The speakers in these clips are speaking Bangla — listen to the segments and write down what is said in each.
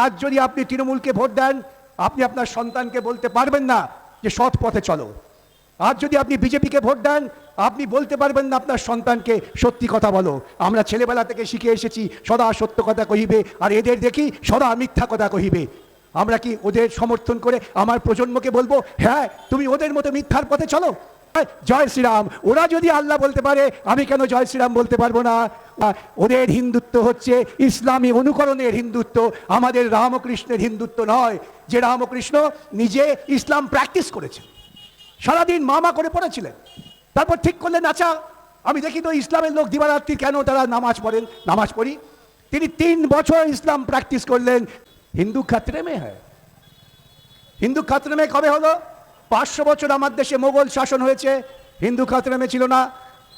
আজ যদি আপনি তৃণমূলকে ভোট দেন, আপনি আপনার সন্তানকে বলতে পারবেন না যে সৎ পথে চলো। আজ যদি আপনি বিজেপিকে ভোট দেন, আপনি বলতে পারবেন না আপনার সন্তানকে সত্যি কথা বলো। আমরা ছেলেবেলা থেকে শিখে এসেছি সদা সত্য কথা কহিবে, আর এদের দেখি সদা মিথ্যা কথা কহিবে। আমরা কি ওদের সমর্থন করে আমার প্রজন্মকে বলবো হ্যাঁ তুমি ওদের মতো মিথ্যার পথে চলো? জয় শ্রীরাম ওরা যদি আল্লাহ বলতে পারে, আমি কেন জয় শ্রীরাম বলতে পারবো না? ওদের হিন্দুত্ব হচ্ছে ইসলামী অনুকরণের হিন্দুত্ব, আমাদের রামকৃষ্ণের হিন্দুত্ব নয়। যে রামকৃষ্ণ নিজে ইসলাম প্র্যাকটিস করেছেন, সারাদিন মামা করে পড়েছিলেন, তারপর ঠিক করলেন আচ্ছা আমি দেখি তো ইসলামের লোক দিবারাত্রি কেন তারা নামাজ পড়েন, নামাজ পড়ি। তিনি 3 বছর ইসলাম প্র্যাকটিস করলেন। হিন্দু খাতরে মে হ্যায়। হিন্দু খাতরে মে কবে হলো? 500 বছর আমার দেশে মোগল শাসন হয়েছে, হিন্দু খাতরে মে ছিল না।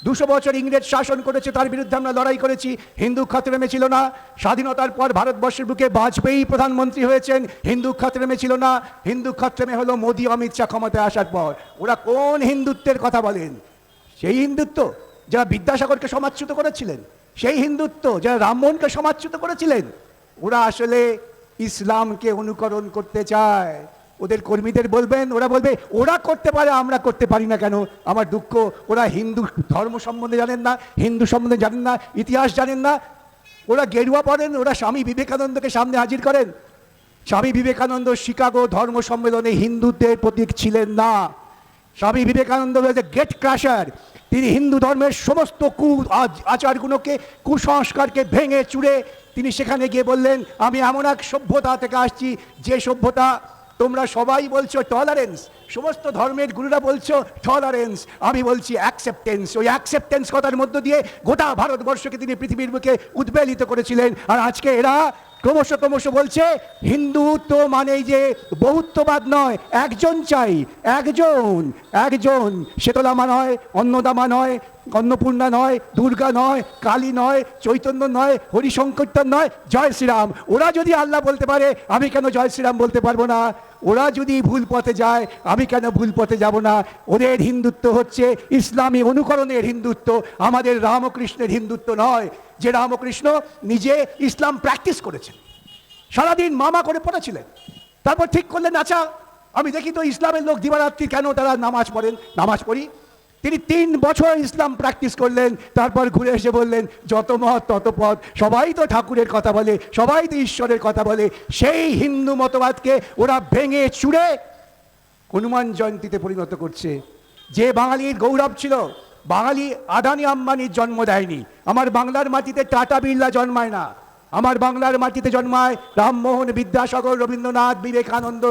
200 বছর ইংরেজ শাসন করেছে, তার বিরুদ্ধে আমরা লড়াই করেছি, হিন্দু খাতরে মে ছিল না। স্বাধীনতার পর ভারতবর্ষের বুকে বাজপেয়ী প্রধানমন্ত্রী হয়েছেন, হিন্দু খাতরে মে ছিল না। হিন্দু খাতরে মে হলো মোদী অমিত শাহ ক্ষমতায় আসার পর। ওরা কোন হিন্দুত্বের কথা বলেন? সেই হিন্দুত্ব যারা বিদ্যাসাগরকে সমাজচ্যুত করেছিলেন, সেই হিন্দুত্ব যারা রামমোহনকে সমাজচ্যুত করেছিলেন। ওরা আসলে ইসলামকে অনুকরণ করতে চায়। ওদের কর্মীদের বলবেন, ওরা বলবে ওরা করতে পারে আমরা করতে পারি না কেন? আমার দুঃখ, ওরা হিন্দু ধর্ম সম্বন্ধে জানেন না, হিন্দু সম্বন্ধে জানেন না, ইতিহাস জানেন না। ওরা গেরুয়া পড়েন, ওরা স্বামী বিবেকানন্দকে সামনে হাজির করেন। স্বামী বিবেকানন্দ শিকাগো ধর্ম সম্মেলনে হিন্দুত্বের প্রতীক ছিলেন না। Swami Vivekananda gate crusher. তিনি হিন্দু ধর্মের সমস্ত আচারগুলোকে, কুসংস্কারকে ভেঙে চুড়ে তিনি সেখানে গিয়ে বললেন আমি এমন এক সভ্যতা থেকে আসছি যে সভ্যতা তোমরা সবাই বলছো টলারেন্স, সমস্ত ধর্মের গুরুরা বলছো টলারেন্স, আমি বলছি অ্যাকসেপ্টেন্স। ওই অ্যাকসেপ্টেন্স কথার মধ্য দিয়ে গোটা ভারতবর্ষকে তিনি পৃথিবীর বুকে উদ্বেলিত করেছিলেন। আর আজকে এরা ক্রমশ বলছে হিন্দুত্ব মানেই যে বহুত্ববাদ নয়, একজন চাই, একজন। শীতলামা নয়, অন্নদামা নয়, অন্নপূর্ণা নয়, দুর্গা নয়, কালী নয়, চৈতন্য নয়, হরিশঙ্করটার নয়, জয় শ্রীরাম। ওরা যদি আল্লাহ বলতে পারে, আমি কেন জয় শ্রীরাম বলতে পারবো না? ওরা যদি ভুল পথে যায়, আমি কেন ভুল পথে যাব না? ওদের হিন্দুত্ব হচ্ছে ইসলামী অনুকরণের হিন্দুত্ব, আমাদের রামকৃষ্ণের হিন্দুত্ব নয়। যে রামকৃষ্ণ নিজে ইসলাম প্র্যাকটিস করেছেন, সারাদিন মামা করে পড়েছিলেন, তারপর ঠিক করলেন আচ্ছা আমি দেখি তো ইসলামের লোক দিবারাত্রি কেন তারা নামাজ পড়েন, নামাজ পড়ি। তিনি 3 বছর ইসলাম প্র্যাকটিস করলেন, তারপর ঘুরে এসে বললেন যত মত তত পথ। সবাই তো ঠাকুরের কথা বলে, সবাই তো ঈশ্বরের কথা বলে। সেই হিন্দু মতবাদকে ওরা ভেঙে চুড়ে হনুমান জয়ন্তীতে পরিণত করছে। যে বাঙালির গৌরব ছিল, বাঙালি আদানি আম্বানির জন্ম দেয়নি। আমার বাংলার মাটিতে টাটা বিড়লা জন্মায় না, আমার বাংলার মাটিতে জন্মায় রামমোহন, বিদ্যাসাগর, রবীন্দ্রনাথ, বিবেকানন্দ,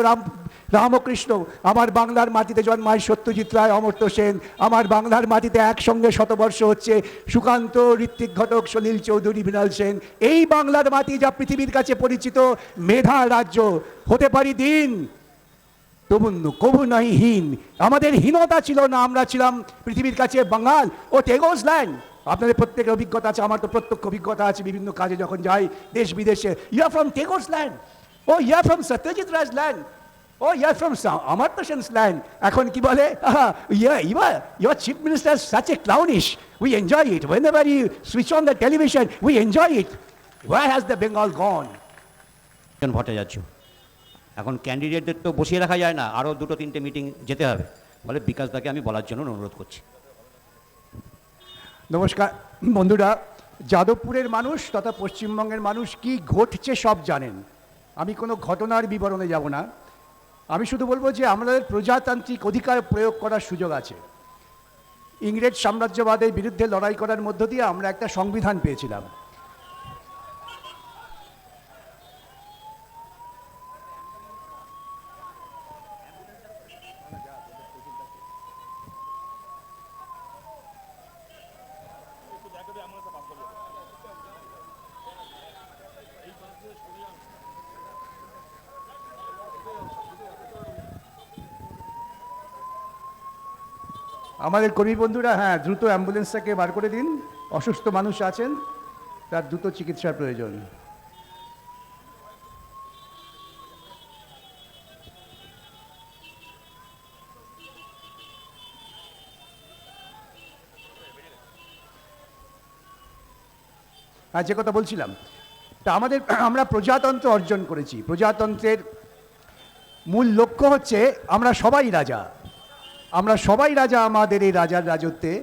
রামকৃষ্ণ। আমার বাংলার মাটিতে জন্মায় সত্যজিৎ রায়, অমর্ত্য সেন। আমার বাংলার মাটিতে একসঙ্গে শতবর্ষ হচ্ছে সুকান্ত, ঋত্বিক ঘটক, সলিল চৌধুরী, মৃণাল সেন। এই বাংলার মাটি যা পৃথিবীর কাছে পরিচিত মেধা রাজ্য, হতে পারি দিন তবু কবু নাই হীন। আমাদের হীনতা ছিল না, আমরা ছিলাম পৃথিবীর কাছে বাঙাল ও টেগোস ল্যান্ড। আপনাদের প্রত্যেকের অভিজ্ঞতা আছে, আমার তো প্রত্যক্ষ অভিজ্ঞতা আছে বিভিন্ন কাজে যখন যাই দেশ বিদেশে। You are from Tagore's land, oh you are from Satyajit Ray's land, oh you are from Amartya Sen's land. এখন কি বলে your chief minister is such a clownish, we enjoy it, whenever you switch on the television we enjoy it. Where has the Bengal gone? Bhattacharya, এখন ক্যান্ডিডেটদের তো বসিয়ে রাখা যায় না, আরও 2-3টে মিটিং যেতে হবে, বলে বিকাশদাকে আমি বলার জন্য অনুরোধ করছি। নমস্কার বন্ধুরা, যাদবপুরের মানুষ তথা পশ্চিমবঙ্গের মানুষ কি ঘটছে সব জানেন। আমি কোনো ঘটনার বিবরণে যাব না, আমি শুধু বলবো যে আমাদের প্রজাতান্ত্রিক অধিকার প্রয়োগ করার সুযোগ আছে। ইংরেজ সাম্রাজ্যবাদের বিরুদ্ধে লড়াই করার মধ্য দিয়ে আমরা একটা সংবিধান পেয়েছিলাম। আমাদের কর্মী বন্ধুরা, হ্যাঁ দ্রুত অ্যাম্বুলেন্সটাকে বার করে দিন, অসুস্থ মানুষ আছেন, তার দ্রুত চিকিৎসার প্রয়োজন। আর যে কথা বলছিলাম, তা আমরা প্রজাতন্ত্র অর্জন করেছি। প্রজাতন্ত্রের মূল লক্ষ্য হচ্ছে আমরা সবাই রাজা, আমরা সবাই রাজা আমাদের এই রাজার রাজত্বে।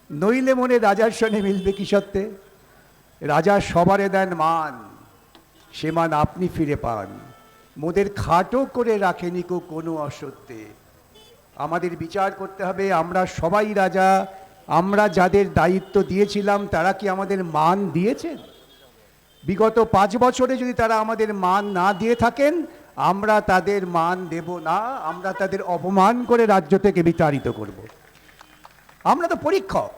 নইলে মনে রাজার সনে মিলবে কি সত্ত্বে, রাজা সবারে দেন মান, সে মান আপনি ফিরে পান, মোদের খাটো করে রাখেনি কো কোনো অসত্যে। আমাদের বিচার করতে হবে আমরা সবাই রাজা, আমরা যাদের দায়িত্ব দিয়েছিলাম তারা কি আমাদের মান দিয়েছেন? বিগত 5 বছরে যদি তারা আমাদের মান না দিয়ে থাকেন, আমরা তাদের মান দেব না, আমরা তাদের অপমান করে রাজ্য থেকে বিতাড়িত করব। আমরা তো পরীক্ষক,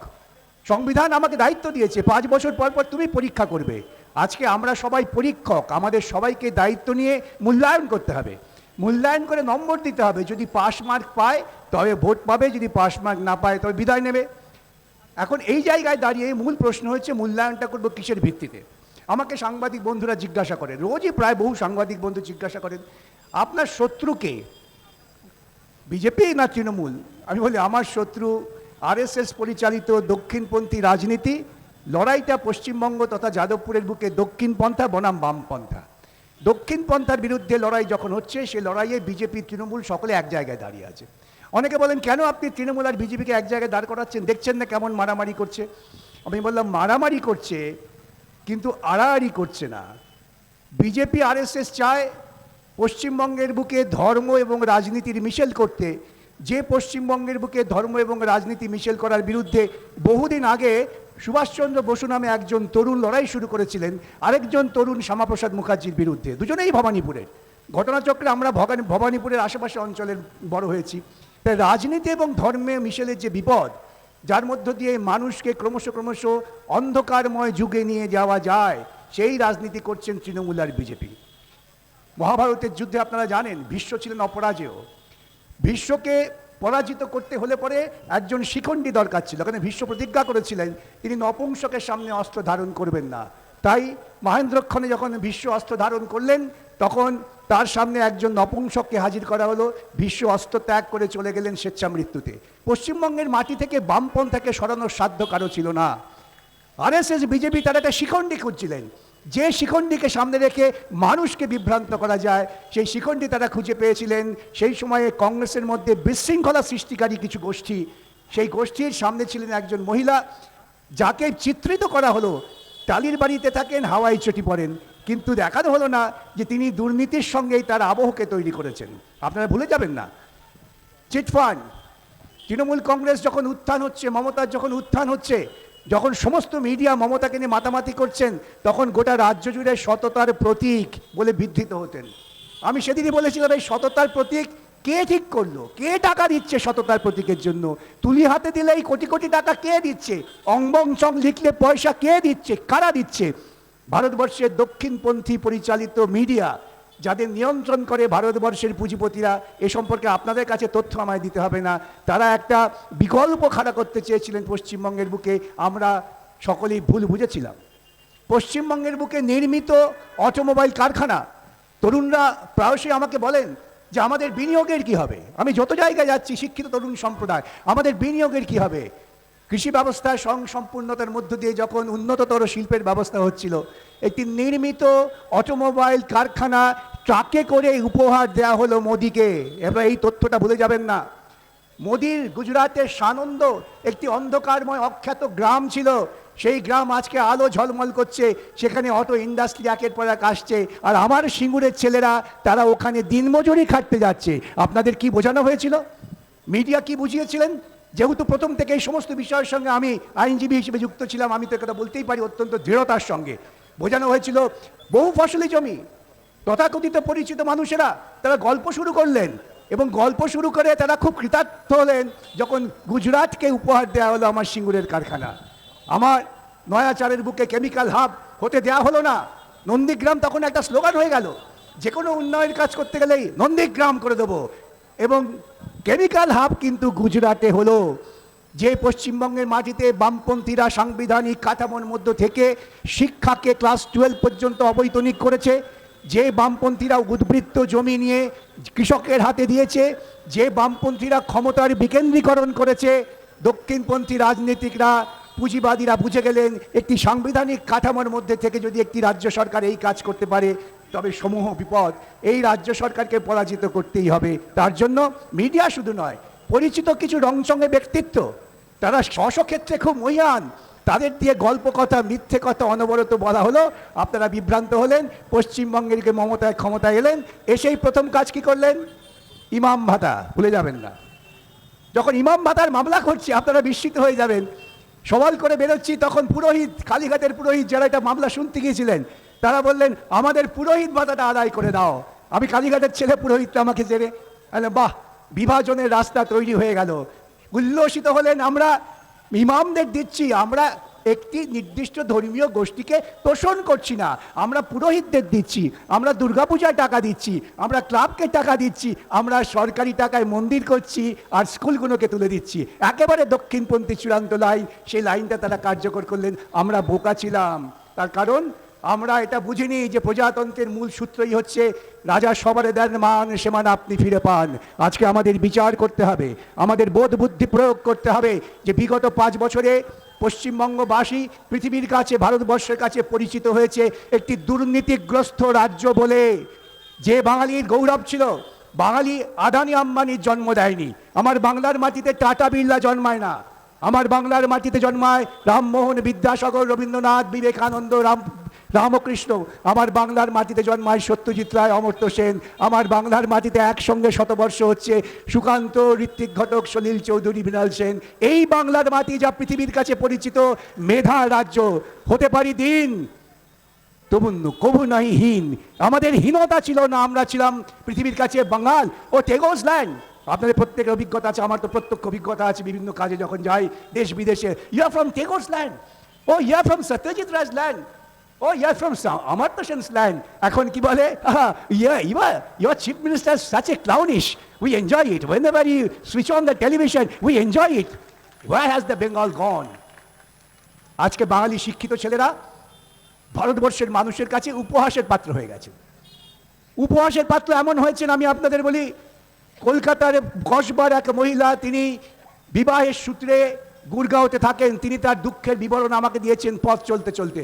সংবিধান আমাকে দায়িত্ব দিয়েছে 5 বছর পর পর তুমি পরীক্ষা করবে। আজকে আমরা সবাই পরীক্ষক, আমাদের সবাইকে দায়িত্ব নিয়ে মূল্যায়ন করতে হবে, মূল্যায়ন করে নম্বর দিতে হবে। যদি পাস মার্ক পায় তবে ভোট পাবে, যদি পাস মার্ক না পায় তবে বিদায় নেবে। এখন এই জায়গায় দাঁড়িয়ে মূল প্রশ্ন হচ্ছে মূল্যায়নটা করবো কিসের ভিত্তিতে? আমাকে সাংবাদিক বন্ধুরা জিজ্ঞাসা করেন, রোজই প্রায় বহু সাংবাদিক বন্ধু জিজ্ঞাসা করেন, আপনার শত্রুকে বিজেপি না তৃণমূল? আমি বলি আমার শত্রু আরএসএস পরিচালিত দক্ষিণপন্থী রাজনীতি। লড়াইটা পশ্চিমবঙ্গ তথা যাদবপুরের বুকে দক্ষিণপন্থা বনাম বামপন্থা। দক্ষিণপন্থার বিরুদ্ধে লড়াই যখন হচ্ছে, সে লড়াইয়ে বিজেপি তৃণমূল সকলে এক জায়গায় দাঁড়িয়ে আছে। অনেকে বলেন কেন আপনি তৃণমূল আর বিজেপিকে এক জায়গায় দাঁড় করাচ্ছেন, দেখছেন না কেমন মারামারি করছে? আমি বললাম মারামারি করছে কিন্তু আড়াআড়ি করছে না। বিজেপি আরএসএস চায় পশ্চিমবঙ্গের বুকে ধর্ম এবং রাজনীতির মিশেল করতে। যে পশ্চিমবঙ্গের বুকে ধর্ম এবং রাজনীতি মিশেল করার বিরুদ্ধে বহুদিন আগে সুভাষচন্দ্র বসু নামে একজন তরুণ লড়াই শুরু করেছিলেন আরেকজন তরুণ শ্যামাপ্রসাদ মুখার্জির বিরুদ্ধে, দুজনেই ভবানীপুরের। ঘটনাচক্রে আমরা ভবানীপুরের আশেপাশে অঞ্চলের বড় হয়েছি। তাই রাজনীতি এবং ধর্মে মিশেলের যে বিপদ, যার মধ্য দিয়ে মানুষকে ক্রমশ ক্রমশ অন্ধকারময় যুগে নিয়ে যাওয়া যায়, সেই রাজনীতি করছেন তৃণমূল আর বিজেপি। মহাভারতের যুদ্ধে আপনারা জানেন ভীষ্ম ছিলেন অপরাজেয়। ভীষ্মকে পরাজিত করতে হলে পরে একজন শিখণ্ডী দরকার ছিল, কারণ ভীষ্ম প্রতিজ্ঞা করেছিলেন তিনি নপুংসকের সামনে অস্ত্র ধারণ করবেন না। তাই মহেন্দ্রক্ষণে যখন ভীষ্ম অস্ত্র ধারণ করলেন, তখন তার সামনে একজন নপুংসককে হাজির করা হলো। ভীষ্ম অস্ত্র ত্যাগ করে চলে গেলেন স্বেচ্ছা মৃত্যুতে। পশ্চিমবঙ্গের মাটি থেকে বামপন্থাকে সরানোর সাধ্য কারো ছিল না। আরএসএস বিজেপি তারা একটা শিখণ্ডী খুঁজছিলেন, যে শিখণ্ডীকে সামনে রেখে মানুষকে বিভ্রান্ত করা যায়, সেই শিখণ্ডী তারা খুঁজে পেয়েছিলেন। সেই সময়ে কংগ্রেসের মধ্যে বিশৃঙ্খলা সৃষ্টিকারী কিছু গোষ্ঠী, সেই গোষ্ঠীর সামনে ছিলেন একজন মহিলা, যাকে চিত্রিত করা হলো টালির বাড়িতে থাকেন, হাওয়াই চটি পরেন, কিন্তু দেখানো হলো না যে তিনি দুর্নীতির সঙ্গেই তার আবহকে তৈরি করেছেন। আপনারা ভুলে যাবেন না চিটফান্ড। তৃণমূল কংগ্রেস যখন উত্থান হচ্ছে, মমতার যখন উত্থান হচ্ছে, যখন সমস্ত মিডিয়া মমতাকে নিয়ে মাতামাতি করছেন, তখন গোটা রাজ্য জুড়ে সততার প্রতীক বলে বিধৃত হতেন। আমি সেদিনই বলেছিলাম এই সততার প্রতীক কে ঠিক করলো? কে টাকা দিচ্ছে সততার প্রতীকের জন্য? তুলি হাতে দিলে এই কোটি কোটি টাকা কে দিচ্ছে? অংবং চং লিখলে পয়সা কে দিচ্ছে? কারা দিচ্ছে? ভারতবর্ষের দক্ষিণপন্থী পরিচালিত মিডিয়া, যাদের নিয়ন্ত্রণ করে ভারতবর্ষের পুঁজিপতিরা। এ সম্পর্কে আপনাদের কাছে তথ্য আমায় দিতে হবে না। তারা একটা বিকল্প খাড়া করতে চেয়েছিলেন পশ্চিমবঙ্গের বুকে, আমরা সকলেই ভুল বুঝেছিলাম। পশ্চিমবঙ্গের বুকে নির্মিত অটোমোবাইল কারখানা, তরুণরা প্রায়শই আমাকে বলেন যে আমাদের বিনিয়োগের কি হবে? আমি যত জায়গায় যাচ্ছি, শিক্ষিত তরুণ সম্প্রদায়, আমাদের বিনিয়োগের কি হবে? কৃষি ব্যবস্থার সম্পূর্ণতার মধ্য দিয়ে যখন উন্নততর শিল্পের ব্যবস্থা হচ্ছিল, একটি নির্মিত অটোমোবাইল কারখানা ট্রাকে করে উপহার দেওয়া হলো মোদিকে। এবার এই তথ্যটা ভুলে যাবেন না। মোদির গুজরাটের সানন্দ একটি অন্ধকারময় অখ্যাত গ্রাম ছিল, সেই গ্রাম আজকে আলো ঝলমল করছে, সেখানে অটো ইন্ডাস্ট্রি একের পর এক আসছে, আর আমার সিঙ্গুরের ছেলেরা তারা ওখানে দিনমজুরি খাটতে যাচ্ছে। আপনাদের কি বোঝানো হয়েছিল? মিডিয়া কি বুঝিয়েছিলেন? যেহেতু প্রথম থেকে এই সমস্ত বিষয়ের সঙ্গে আমি আইনজীবী হিসেবে যুক্ত ছিলাম, আমি তো কথা বলতেই পারি অত্যন্ত দৃঢ়তার সঙ্গে। বোঝানো হয়েছিল বহু ফসলি জমি, তথাকথিত পরিচিত মানুষেরা তারা গল্প শুরু করলেন, এবং গল্প শুরু করে তারা খুব কৃতার্থ হলেন যখন গুজরাটকে উপহার দেওয়া হলো আমার সিঙ্গুরের কারখানা। আমার নয়াচারের বুকে কেমিক্যাল হাব হতে দেওয়া হলো না। নন্দীগ্রাম তখন একটা স্লোগান হয়ে গেল, যে কোনো উন্নয়নের কাজ করতে গেলেই নন্দীগ্রাম করে দেবো, এবং কেমিক্যাল হাব কিন্তু গুজরাটে হলো। যে পশ্চিমবঙ্গের মাটিতে বামপন্থীরা সাংবিধানিক কাঠামোর মধ্য থেকে শিক্ষাকে ক্লাস 12 পর্যন্ত অবৈতনিক করেছে, যে বামপন্থীরা উদ্বৃত্ত জমি নিয়ে কৃষকের হাতে দিয়েছে, যে বামপন্থীরা ক্ষমতার বিকেন্দ্রীকরণ করেছে, দক্ষিণপন্থী রাজনীতিকরা পুঁজিবাদীরা বুঝে গেলেন একটি সাংবিধানিক কাঠামোর মধ্যে থেকে যদি একটি রাজ্য সরকার এই কাজ করতে পারে তবে সমূহ বিপদ এই রাজ্য সরকারকে পরাজিত করতেই হবে। তার জন্য মিডিয়া শুধু নয়, পরিচিত কিছু রংচঙে ব্যক্তিত্ব, তারা স্ব ক্ষেত্রে খুব মহিয়ান, তাদের দিয়ে গল্প কথা মিথ্যে কথা অনবরত বলা হলো। আপনারা বিভ্রান্ত হলেন। পশ্চিমবঙ্গের মমতায় ক্ষমতায় এলেন, এসেই প্রথম কাজ কি করলেন? ইমাম ভাতা, ভুলে যাবেন না। যখন ইমাম ভাতার মামলা করছি আপনারা বিস্মিত হয়ে যাবেন। সওয়াল করে বেরোচ্ছি, তখন পুরোহিত, কালীঘাটের পুরোহিত যারা এটা মামলা শুনতে গিয়েছিলেন, তারা বললেন আমাদের পুরোহিত ভাতাটা আদায় করে দাও। আমি কালীঘাটের ছেলে, পুরোহিতটা আমাকে জেনে বাহ, বিভাজনের রাস্তা তৈরি হয়ে গেল। উল্লসিত হলেন। আমরা ইমামদের দিচ্ছি, আমরা একটি নির্দিষ্ট ধর্মীয় গোষ্ঠীকে তোষণ করছি না, আমরা পুরোহিতদের দিচ্ছি, আমরা দুর্গাপূজায় টাকা দিচ্ছি, আমরা ক্লাবকে টাকা দিচ্ছি, আমরা সরকারি টাকায় মন্দির করছি আর স্কুলগুলোকে তুলে দিচ্ছি। একেবারে দক্ষিণপন্থী চূড়ান্ত লাইন, সেই লাইনটা তারা কার্যকর করলেন। আমরা বোকা ছিলাম, তার কারণ আমরা এটা বুঝিনি যে প্রজাতন্ত্রের মূল সূত্রই হচ্ছে রাজা সবারে দেন মান, সে মান আপনি ফিরে পান। আজকে আমাদের বিচার করতে হবে, আমাদের বোধ বুদ্ধি প্রয়োগ করতে হবে যে বিগত 5 বছরে পশ্চিমবঙ্গবাসী পৃথিবীর কাছে, ভারতবর্ষের কাছে পরিচিত হয়েছে একটি দুর্নীতিগ্রস্ত রাজ্য বলে। যে বাঙালির গৌরব ছিল, বাঙালি আদানি আম্বানির জন্ম দেয়নি। আমার বাংলার মাটিতে টাটা বিড়লা জন্মায় না, আমার বাংলার মাটিতে জন্মায় রামমোহন, বিদ্যাসাগর, রবীন্দ্রনাথ, বিবেকানন্দ, রামকৃষ্ণ। আমার বাংলার মাটিতে জন্মায় সত্যজিৎ রায়, অমর্ত্য সেন। আমার বাংলার মাটিতে একসঙ্গে শতবর্ষ হচ্ছে সুকান্ত, ঋত্বিক ঘটক, সলিল চৌধুরী, মৃণাল সেন। এই বাংলার মাটি যা পৃথিবীর কাছে পরিচিত মেধা রাজ্য, হতে পারি দিন তবু কবু নাই হীন। আমাদের হীনতা ছিল না, আমরা ছিলাম পৃথিবীর কাছে বাঙাল ও টেগোস ল্যান্ড। আপনাদের প্রত্যেকের অভিজ্ঞতা আছে, আমার তো প্রত্যক্ষ অভিজ্ঞতা আছে বিভিন্ন কাজে যখন যাই দেশ বিদেশে। You are from Tagore's land, oh you are from Satyajit Ray's land, oh you are from Amartya Sen's land. এখন কি বলে, your chief minister is such a clownish, we enjoy it, whenever you switch on the television we enjoy it. Where has the Bengal gone? আজকে বাঙালি শিক্ষিত ছেলেরা ভারতবর্ষের মানুষের কাছে উপহাসের পাত্র হয়ে গেছে। উপহাসের পাত্র এমন হয়েছেন, আমি আপনাদের বলি, কলকাতার কসবার এক মহিলা, তিনি বিবাহের সূত্রে গুরগাঁওতে থাকেন। তিনি তার দুঃখের বিবরণ আমাকে দিয়েছেন পথ চলতে চলতে,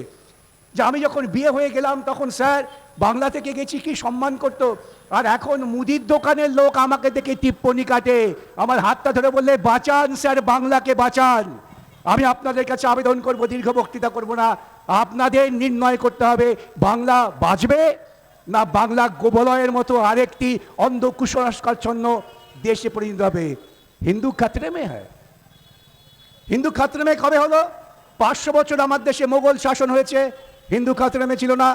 যে আমি যখন বিয়ে হয়ে গেলাম তখন স্যার বাংলা থেকে গেছি, কি সম্মান করতো, আর এখন মুদির দোকানের লোক আমাকে দেখে টিপ্পনি কাটে, আমার হাতটা ধরে বললে বাঁচান স্যার, বাংলাকে বাঁচান। আমি আপনাদের কাছে আবেদন করব, দীর্ঘ বক্তৃতা করব না, আপনাদের নির্ণয় করতে হবে বাংলা বাঁচবে না বাংলা গোবলয়ের মতো আরেকটি অন্ধ কুসংস্কারচ্ছন্ন দেশে পরিণত হবে। হিন্দু খাতরে মে হ্যায়, হিন্দু খাতরে মে কবে হলো? 500 বছর আমার দেশে মোগল শাসন হয়েছে, হিন্দু খাতরে মে ছিল না।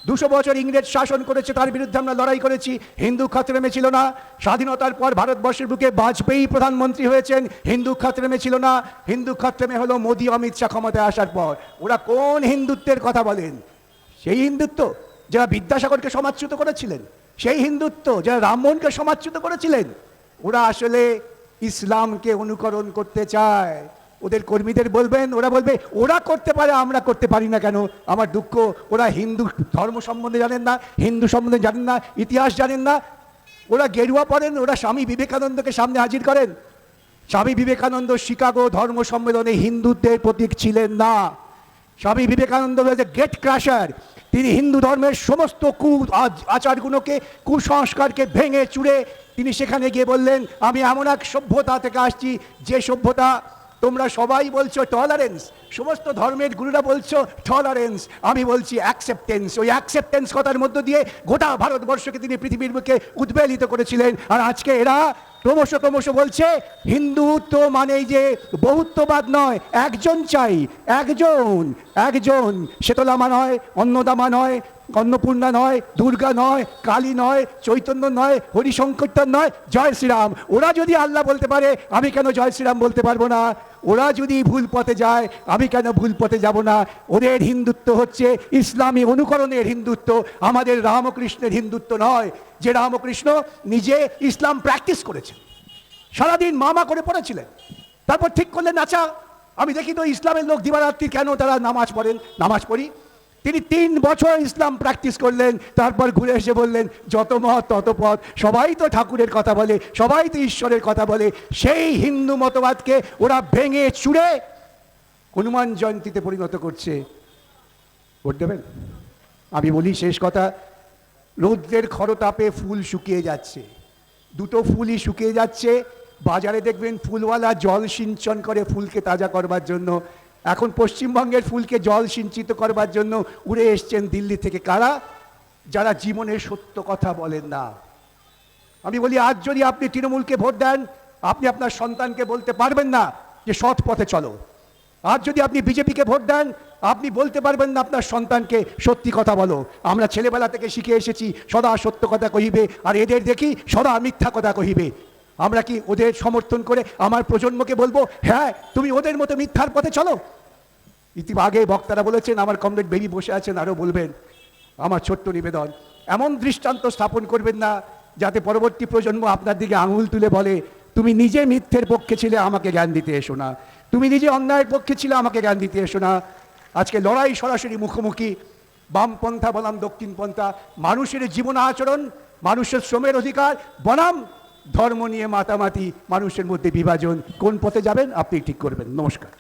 200 বছর ইংরেজ শাসন করেছে, তার বিরুদ্ধে আমরা লড়াই করেছি, হিন্দু খাতরে মে ছিল না। স্বাধীনতার পর ভারতবর্ষের বুকে বাজপেয়ী প্রধানমন্ত্রী হয়েছেন, হিন্দু খাতরে মে ছিল না। হিন্দু খাতরে মে হলো মোদি, অমিত শাহ ক্ষমতায় আসার পর। ওরা কোন হিন্দুত্বের কথা বলেন? সেই হিন্দুত্ব যারা বিদ্যাসাগরকে সমাজচ্যুত করেছিলেন, সেই হিন্দুত্ব যারা রামমোহনকে সমাজচ্যুত করেছিলেন। ওরা আসলে ইসলামকে অনুকরণ করতে চায়। ওদের কর্মীদের বলবেন, ওরা বলবে ওরা করতে পারে, আমরা করতে পারি না কেন? আমার দুঃখ, ওরা হিন্দু ধর্ম সম্বন্ধে জানেন না, হিন্দু সম্বন্ধে জানেন না, ইতিহাস জানেন না। ওরা গেরুয়া পড়েন, ওরা স্বামী বিবেকানন্দকে সামনে হাজির করেন। স্বামী বিবেকানন্দ শিকাগো ধর্ম সম্মেলনে হিন্দুত্বের প্রতীক ছিলেন না। স্বামী বিবেকানন্দ গেট ক্রাশার, তিনি হিন্দু ধর্মের সমস্ত আচারগুলোকে, কুসংস্কারকে ভেঙে চুড়ে তিনি সেখানে গিয়ে বললেন, আমি এমন এক সভ্যতা থেকে আসছি যে সভ্যতা তোমরা সবাই বলছো টলারেন্স, সমস্ত ধর্মের গুরুরা বলছো টলারেন্স, আমি বলছি অ্যাকসেপ্টেন্স। ওই অ্যাকসেপ্টেন্স কথার মধ্য দিয়ে গোটা ভারতবর্ষকে তিনি পৃথিবীর বুকে উদ্বেলিত করেছিলেন। আর আজকে এরা ক্রমশ বলছে হিন্দুত্ব মানেই যে বহুত্ববাদ নয়, একজন চাই, একজন। শীতলামা নয়, অন্নদামা নয়, অন্নপূর্ণা নয়, দুর্গা নয়, কালী নয়, চৈতন্য নয়, হরিশঙ্করটার নয়, জয় শ্রীরাম। ওরা যদি আল্লাহ বলতে পারে, আমি কেন জয় শ্রীরাম বলতে পারবো না? ওরা যদি ভুল পথে যায়, আমি কেন ভুল পথে যাব না? ওদের হিন্দুত্ব হচ্ছে ইসলামী অনুকরণের হিন্দুত্ব, আমাদের রামকৃষ্ণের হিন্দুত্ব নয়। যে রামকৃষ্ণ নিজে ইসলাম প্র্যাকটিস করেছেন, সারাদিন মামা করে পড়েছিলেন, তারপর ঠিক করলেন আচ্ছা আমি দেখি তো ইসলামের লোক দিবারাত্রি কেন তারা নামাজ পড়েন, নামাজ পড়ি। তিনি 3 বছর ইসলাম প্র্যাকটিস করলেন, তারপর ঘুরে এসে বললেন যত মত তত পথ, সবাই তো ঠাকুরের কথা বলে, সবাই তো ঈশ্বরের কথা বলে। সেই হিন্দু মতবাদকে ওরা ভেঙে চুড়ে হনুমান জয়ন্তীতে পরিণত করছে, ভোট দেবেন? আমি বলি শেষ কথা, রৌদ্রের খরতাপে ফুল শুকিয়ে যাচ্ছে, দুটো ফুলই শুকিয়ে যাচ্ছে। বাজারে দেখবেন ফুলওয়ালা জল সিঞ্চন করে ফুলকে তাজা করবার জন্য। এখন পশ্চিমবঙ্গের ফুলকে জল সিঞ্চিত করবার জন্য উড়ে এসছেন দিল্লি থেকে কারা? যারা জীবনের সত্য কথা বলেন না। আমি বলি আজ যদি আপনি তৃণমূলকে ভোট দেন, আপনি আপনার সন্তানকে বলতে পারবেন না যে সৎ পথে চলো। আজ যদি আপনি বিজেপিকে ভোট দেন, আপনি বলতে পারবেন না আপনার সন্তানকে সত্যি কথা বলো। আমরা ছেলেবেলা থেকে শিখে এসেছি সদা সত্য কথা কহিবে, আর এদের দেখি সদা মিথ্যা কথা কহিবে। আমরা কি ওদের সমর্থন করে আমার প্রজন্মকে বলবো হ্যাঁ তুমি ওদের মতো মিথ্যার পথে চলো? আগে বক্তারা বলেছেন, আমার কমরেড বেবি বসে আছেন, আরও বলবেন। আমার ছোট্ট নিবেদন, এমন দৃষ্টান্ত স্থাপন করবেন না যাতে পরবর্তী প্রজন্ম আপনার দিকে আঙুল তুলে বলে তুমি নিজে মিথ্যের পক্ষে ছিলে, আমাকে জ্ঞান দিতে এসো না। তুমি নিজে অন্যায়ের পক্ষে ছিলে, আমাকে জ্ঞান দিতে এসো না। আজকে লড়াই সরাসরি মুখোমুখি, বামপন্থা বনাম দক্ষিণপন্থা, মানুষের জীবন আচরণ, মানুষের শ্রমের অধিকার বনাম ধর্ম নিয়ে মাতামাতি, মানুষের মধ্যে বিভাজন। কোন পথে যাবেন আপনি ঠিক করবেন। নমস্কার।